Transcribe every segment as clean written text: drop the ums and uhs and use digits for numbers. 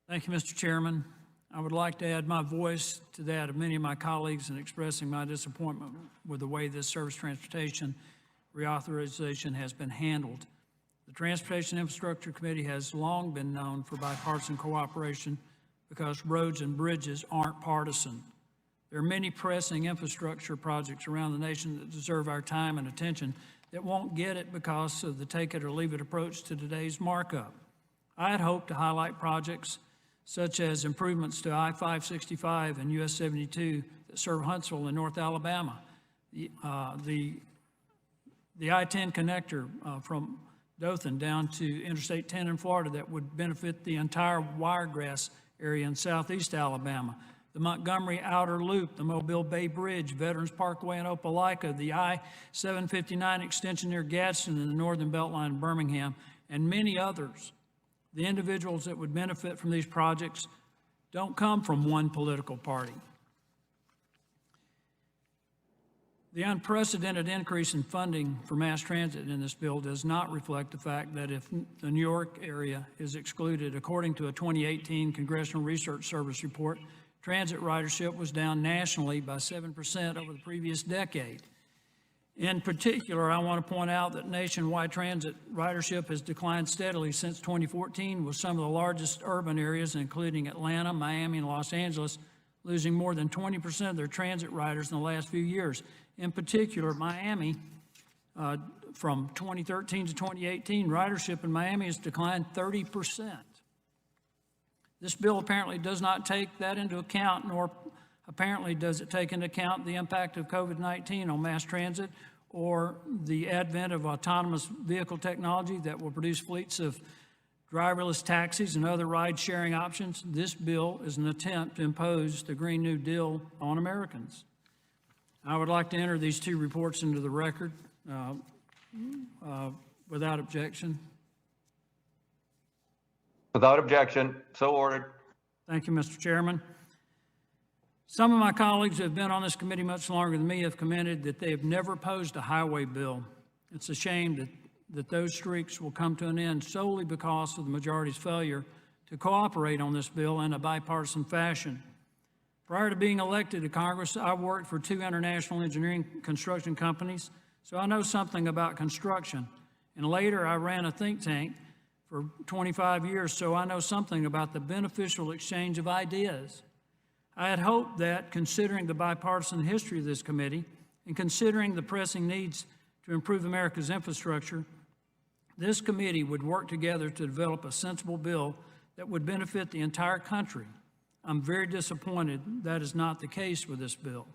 Thank you, Mr. Chairman. I would like to add my voice to that of many of my colleagues in expressing my disappointment with the way this Surface Transportation reauthorization has been handled. The Transportation Infrastructure Committee has long been known for bipartisan cooperation because roads and bridges aren't partisan. There are many pressing infrastructure projects around the nation that deserve our time and attention that won't get it because of the take it or leave it approach to today's markup. I had hoped to highlight projects such as improvements to I-565 and US 72 that serve Huntsville and North Alabama, the I-10 connector from Dothan down to Interstate 10 in Florida that would benefit the entire Wiregrass area in southeast Alabama, the Montgomery Outer Loop, the Mobile Bay Bridge, Veterans Parkway in Opelika, the I-759 extension near Gadsden in the Northern Beltline in Birmingham, and many others. The individuals that would benefit from these projects don't come from one political party. The unprecedented increase in funding for mass transit in this bill does not reflect the fact that if the New York area is excluded, according to a 2018 Congressional Research Service report, transit ridership was down nationally by 7% over the previous decade. In particular, I want to point out that nationwide transit ridership has declined steadily since 2014, with some of the largest urban areas, including Atlanta, Miami, and Los Angeles, losing more than 20% of their transit riders in the last few years. In particular, Miami, from 2013 to 2018, ridership in Miami has declined 30%. This bill apparently does not take that into account, nor apparently does it take into account the impact of COVID-19 on mass transit or the advent of autonomous vehicle technology that will produce fleets of driverless taxis and other ride-sharing options. This bill is an attempt to impose the Green New Deal on Americans. I would like to enter these two reports into the record without objection. Without objection, so ordered. Thank you, Mr. Chairman. Some of my colleagues who have been on this committee much longer than me have commented that they have never opposed a highway bill. It's a shame that those streaks will come to an end solely because of the majority's failure to cooperate on this bill in a bipartisan fashion. Prior to being elected to Congress, I worked for 2 international engineering construction companies, so I know something about construction. And later, I ran a think tank for 25 years, so I know something about the beneficial exchange of ideas. I had hoped that, considering the bipartisan history of this committee and considering the pressing needs to improve America's infrastructure, this committee would work together to develop a sensible bill that would benefit the entire country. I'm very disappointed that is not the case with this bill.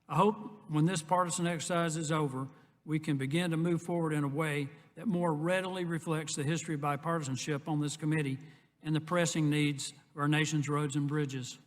I hope when this partisan exercise is over, we can begin to move forward in a way that more readily reflects the history of bipartisanship on this committee and the pressing needs of our nation's roads and bridges.